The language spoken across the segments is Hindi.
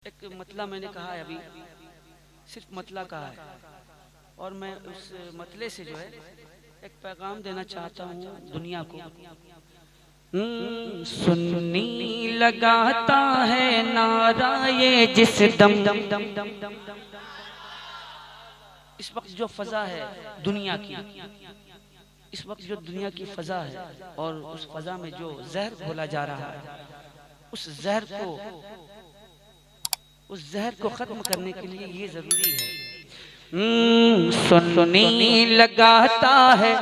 एक मतला मैंने कहा है अभी, सिर्फ मतला कहा है और मैं उस मतले से जो है एक पैगाम देना चाहता हूँ दुनिया को। सुन्नी लगाता है नारा ये जिस दम दम दम दम दम इस वक्त जो फजा है दुनिया की, इस वक्त जो दुनिया की फजा है और उस फजा में जो जहर घोला जा रहा है, उस जहर को खत्म करने के लिए ये जरूरी है। सुन्नी लगाता है,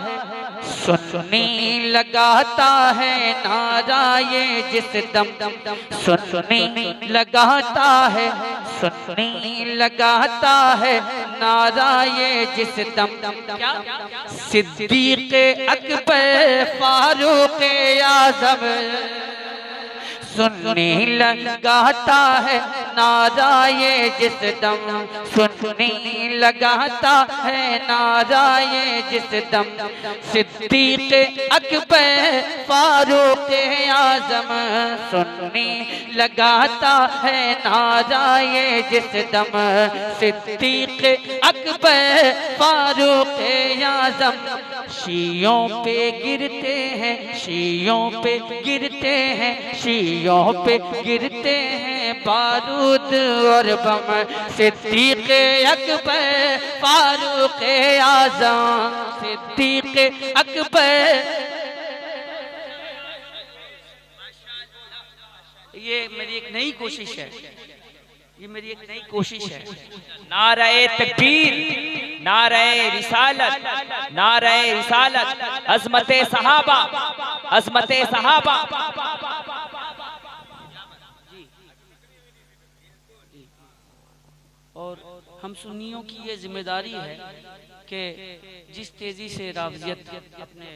सुन्नी लगाता है नारा ये जिस दम दम दम, सुन्नी लगाता है, सुन्नी लगाता है नारा ये जिस दम दम दम। सिद्दीक अकबर फारूक आज़म सुन्नी लगाता है नारा ये जिस दम, सुन्नी लगाता है नारा ये जिस दम। सिद्दीक अकबर फारूक आज़म सुन्नी लगाता है नारा ये जिस दम। सिद्दीक अकबर फारूक आज़म शियों पे गिरते हैं, शियों पे गिरते हैं, शियों पे गिरते हैं बारूद और बम। सिद्दीक अकबर फारूक आज़म, सिद्दीक अकबर। ये मेरी एक नई कोशिश है, ये मेरी एक नई कोशिश है। नारे तकबीर, नारे रिसालत, नारे रिसालत, अज़मते सहाबा, अज़मते सहाबा। और हम सुन्नियों की ये जिम्मेदारी है कि जिस तेजी से राफ़ज़ियत अपने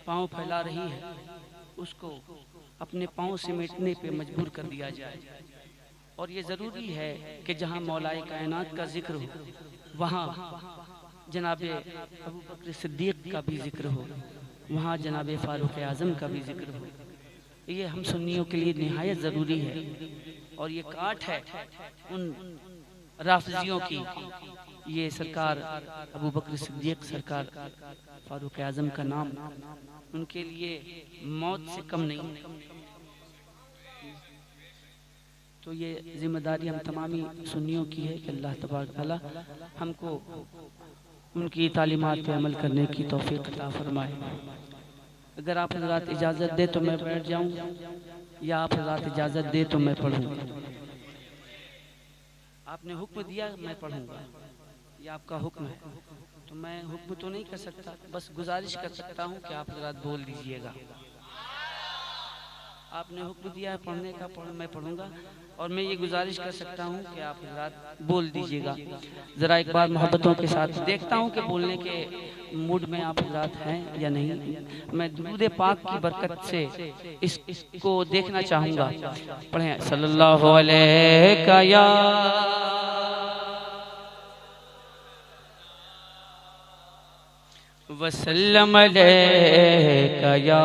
पांव फैला रही है उसको अपने पांव समेटने पे मजबूर कर दिया जाए। और ये ज़रूरी है कि जहाँ मौलाए कायनात का जिक्र हो वहाँ जनाबे अबू बकर सिद्दीक़ का भी जिक्र हो, वहाँ जनाबे फारूक आज़म का भी जिक्र हो। ये हम सुन्नियों के लिए निहायत ज़रूरी है और ये काट है उन राफ़ज़ियों की। ये सरकार अबू बकर सिद्दीक़, सरकार फारूक आज़म का नाम उनके लिए मौत से कम नहीं। तो ये जिम्मेदारी हम तमामी सुन्नियों की है कि अल्लाह तबारक तआला हमको उनकी तालीमात पे अमल करने की तौफीक अता फरमाए। अगर आप हज़रात इजाज़त दे तो मैं बैठ जाऊं या आप हज़रात इजाज़त दे तो मैं पढ़ूं। आपने हुक्म दिया मैं पढ़ूंगा, ये आपका हुक्म है, तो मैं हुक्म तो नहीं कर सकता, बस गुजारिश कर सकता हूं कि आप हज़रात बोल दीजिएगा। आपने हुक्म दिया है पढ़ने का, मैं पढ़ूंगा और मैं ये गुजारिश कर सकता हूँ कि आप हज़रात बोल दीजिएगा। ज़रा एक बार मोहब्बतों के साथ देखता हूँ कि बोलने के मूड में आप हज़रात हैं या नहीं। मैं दुरूद पाक की बरकत से इसको देखना चाहूँगा। पढ़ें सल्लल्लाहु अलैहि या वसल्लम अलैका या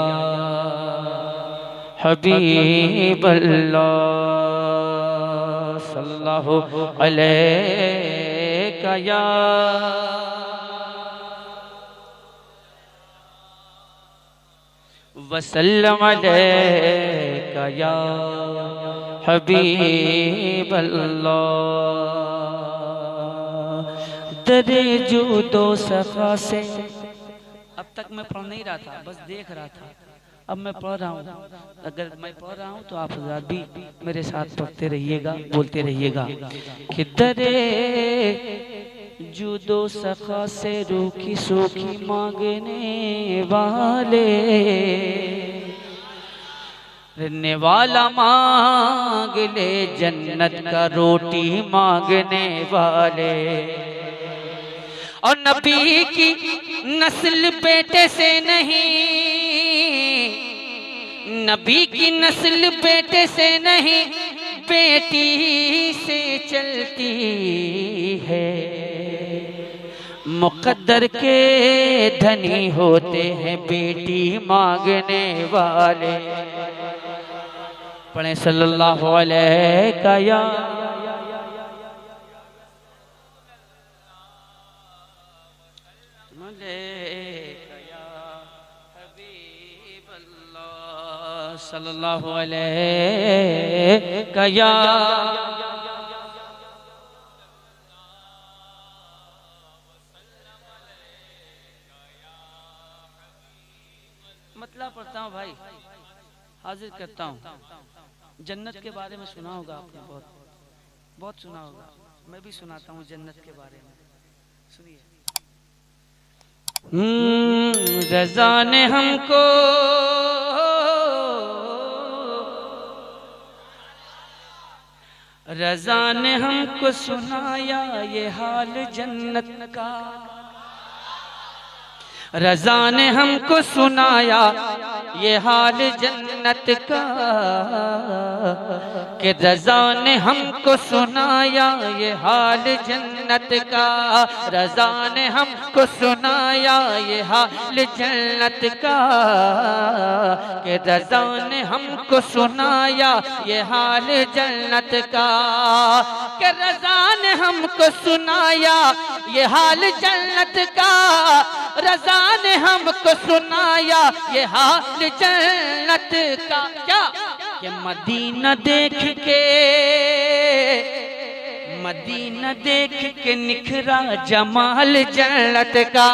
हबीब अल्लाह सल्लल्लाहु अलैका या वसल्लम अलैका या हबीब अल्लाह। दरे जुदो सखा से अब तक मैं पढ़ नहीं रहा था, बस देख रहा था, अब मैं पढ़ रहा हूँ। अगर मैं पढ़ रहा हूँ तो आप हज़रात भी मेरे साथ पढ़ते रहिएगा, बोलते रहिएगा कि दरे जुदो सखा से रूखी सूखी मांगने वाले, रहने वाला मांग ले जन्नत का रोटी मांगने वाले। और नबी की नस्ल बेटे से नहीं, नबी की नस्ल बेटे से नहीं बेटी से चलती है। मुक़द्दर के धनी होते हैं बेटी मांगने वाले। पढ़े सल्लल्लाहु अलैहि या सल्लल्लाहु अलैहि या मतलब पढ़ता हूँ भाई, हाजिर करता हूँ। जन्नत के बारे में सुना होगा आपने, बहुत बहुत सुना होगा, मैं भी सुनाता हूँ जन्नत के बारे में, सुनिए। रज़ा ने हमको रज़ा ने हमको सुनाया ये हाल जन्नत का, रज़ा ने हमको सुनाया ये हाल जन्नत का, कि रज़ा ने हमको सुनाया ये हाल जन्नत का, रज़ा ने हमको सुनाया ये हाल जन्नत का, कि रज़ा ने हमको सुनाया ये हाल जन्नत का, कि रज़ा ने हमको सुनाया ये हाल जन्नत का, रज़ा ने हमको सुनाया ये हाल जन्नत का। क्या कि मदीना देख के निखरा जमाल जन्नत का,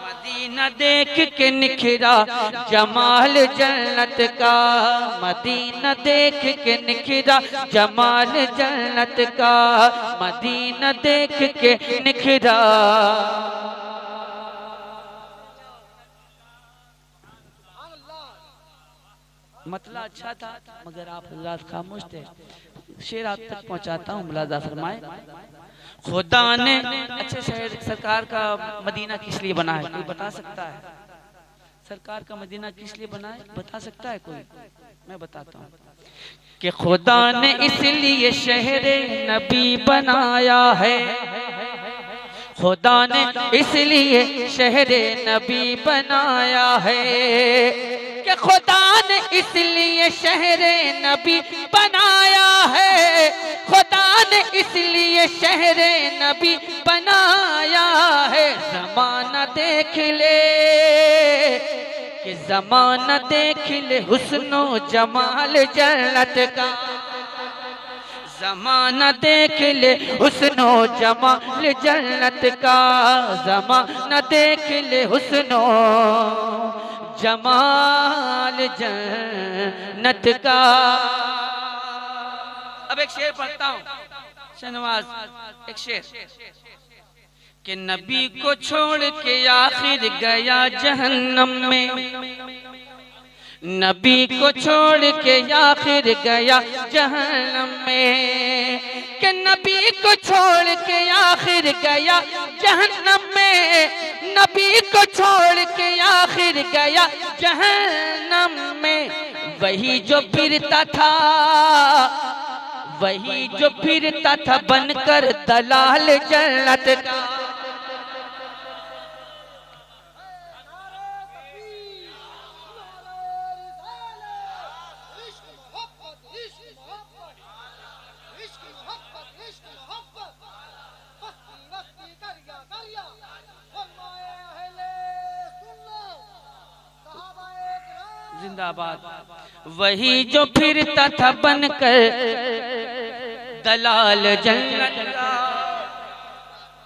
मदीना देख के निखरा जमाल जन्नत का, मदीना देख के निखरा जमाल जन्नत का, मदीना देख के निखरा। मतलब अच्छा था मगर आप हज़रात खामोश थे। शेर आप तक पहुंचाता हूँ, मुलाजा फरमाए। खुदा ने अच्छे शहर सरकार का मदीना किस लिए बना है, कोई बता सकता है? सरकार का मदीना किस लिए बना है, बता सकता है कोई? मैं बताता हूँ कि खुदा ने इसलिए शहर नबी बनाया है, खुदा ने इसलिए शहर नबी बनाया है, कि खुदा ने इसलिए शहर नबी बनाया है, खुदा ने इसलिए शहर नबी बनाया है। ज़माना देख ले कि ज़माना देख ले हुस्नो जमाल जन्नत का, ज़माना देख ले हुस्नो जमाल जन्नत का, ज़माना देख ले हुस्नो जमाल जन्नत का। अब एक शेर पढ़ता हूँ शहनवाज, एक शेर कि नबी को छोड़ के आखिर गया जहन्नम में, नबी को छोड़ के आखिर गया जहन्नम में, कि नबी को छोड़ के आखिर गया जहन्नम में, नबी को छोड़ के आखिर गया जहन्नम में। वही जो फिरता था, वही जो फिरता था बनकर दलाल जन्नत का, जिंदाबाद। वही जो फिरता था बनकर दलाल जन्नत का,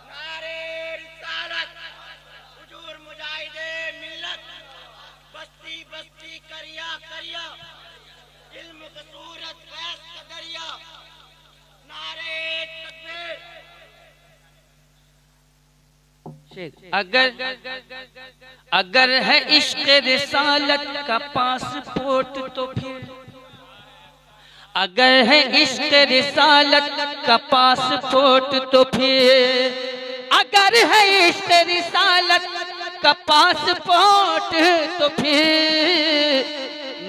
नारे रिसालत हुजूर मुजाहिदे मिल्लत, बस्ती बस्ती करिया करिया, इल्म कसूरत फैज़ का दरिया, नारे तकबीर। अगर है इश्क़ रिसालत का पासपोर्ट तो फिर, अगर है इश्क़ रिसालत का पासपोर्ट तो फिर, अगर है इश्क़ रिसालत का पासपोर्ट तो फिर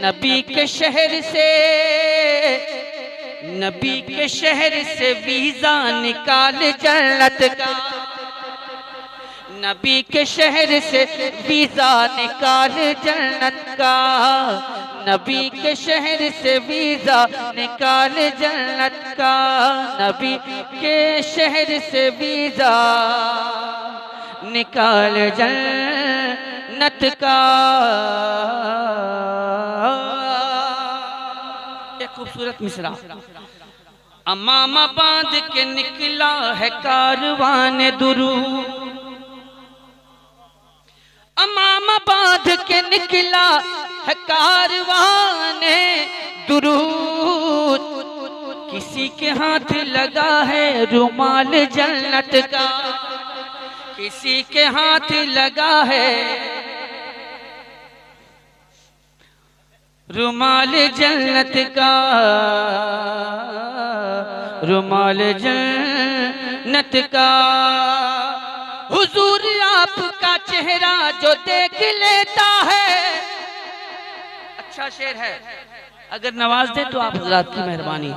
नबी के शहर से, नबी के शहर से वीज़ा निकाल जन्नत का, नबी के शहर से वीज़ा निकाल जन्नत का, नबी के शहर से वीज़ा निकाल जन्नत का, नबी के शहर से वीज़ा निकाल जन्नत का। खूबसूरत मिसरा। अमामा बांध के निकला है कारवान दुरूद, अमामा बांध के निकला है कारवान दुरूद। किसी के हाथ लगा है रुमाल जन्नत का, किसी के हाथ लगा है रुमाल जन्नत का, रुमाल जन्नत का। हुजूर आपका चेहरा जो देख लेता है, अच्छा शेर है, अगर नवाज दे तो आप हजरात की मेहरबानी।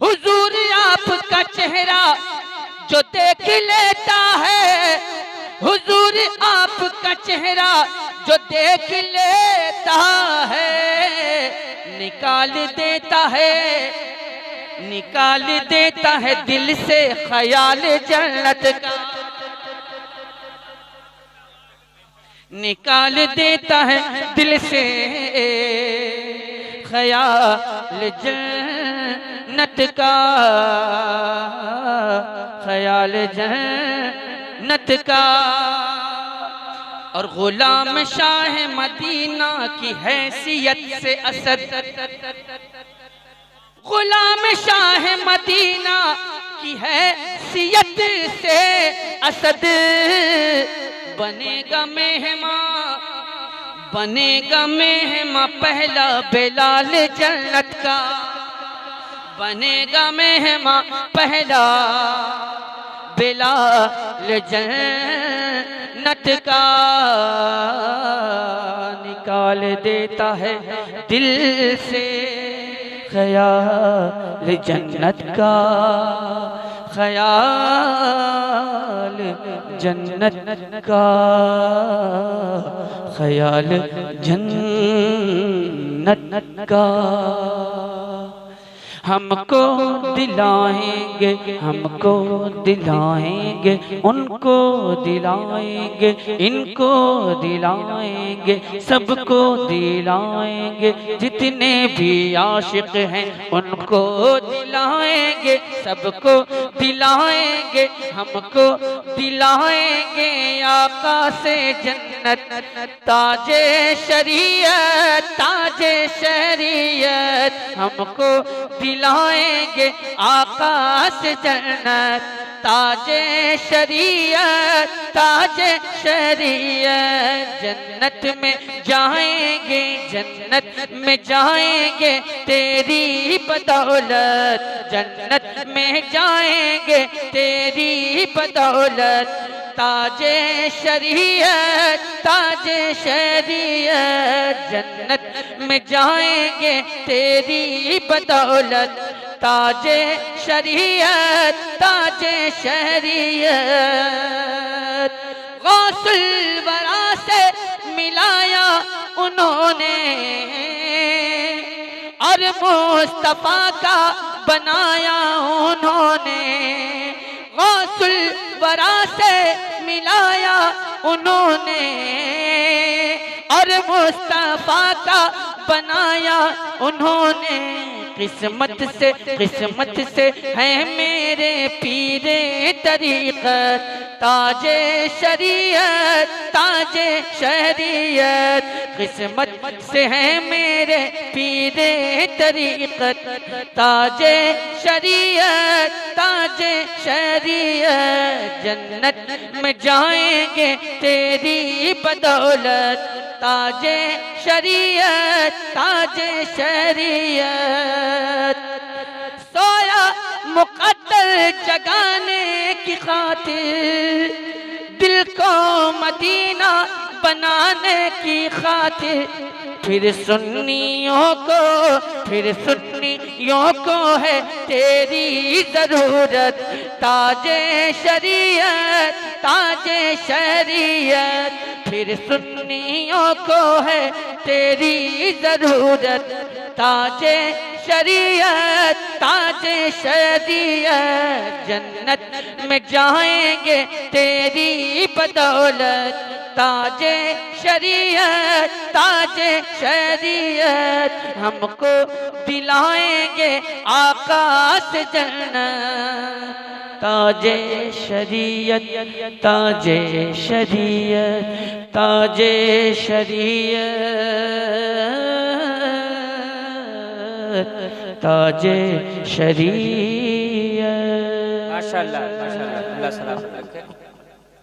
हुजूर आपका चेहरा जो देख लेता है, हुजूर आपका चेहरा जो देख लेता है, निकाल देता है, निकाल देता है दिल से ख्याल जन्नत का, निकाल देता है दिल से ख्याल जन्नत का, ख्याल जन्नत का। और गुलाम शाह मदीना की हैसियत से असद, गुलाम शाह मदीना की हैसियत से असद बनेगा मेहमान, बनेगा मेहमान पहला बेलाल जन्नत का, बनेगा मेहमान पहला बेलाल जन्नत का। निकाल देता है दिल से ख्याल जन्नत का, ख्याल जन्नत का, ख्याल जन्नत का। हमको दिलाएंगे, हमको दिलाएंगे, उनको दिलाएंगे, इनको दिलाएंगे, सबको दिलाएंगे, जितने भी आशिक हैं उनको दिलाएंगे, सबको दिलाएंगे, हमको दिलाएंगे आका से जन्नत, ताजे शरीयत, ताजे शरीयत, हमको दिलाएंगे आका से जन्नत, ताजे शरीयत, ताजे शरीयत। जन्नत में जाएंगे, जन्नत में जाएंगे तेरी बदौलत, जन्नत में जाएंगे तेरी बदौलत, ताजे शरीयत, ताजे शरीयत। जन्नत में जाएंगे तेरी बदौलत, ताजे शरीयत, ताजे शरीयत। गौसुल वरा से मिलाया उन्होंने और मुस्तफा का बनाया उन्होंने, गौसुल वरा से मिलाया उन्होंने और मुस्तफा का बनाया उन्होंने। किस्मत से है मेरे पीरे तरीक़त, ताजे शरीयत, ताजे शरीयत। किस्मत से है मेरे पीरे तरीक़त, ताजे शरीयत, ताजे शरीयत। जन्नत में जाएंगे तेरी बदौलत, ताजे शरीयत, ताजे शरीयत। सोया मुक़द्दर जगाने की खातिर, दिल को मदीना बनाने की खातिर, फिर सुन्नियों को है तेरी जरूरत, ताजे शरीयत, ताजे शरीयत। फिर सुन्नियों को है तेरी जरूरत, ताजे शरीयत, ताजे शरीयत। जन्नत में जाएंगे तेरी बदौलत, ताजे शरीयत ताजे शरीयत हमको दिलाएंगे आका से जन्नत ताजे शरीयत ताजे शरीयत ताजे शरीयत ताजे शरीयत। माशाल्लाह माशाल्लाह, अल्लाह सलामत रखे।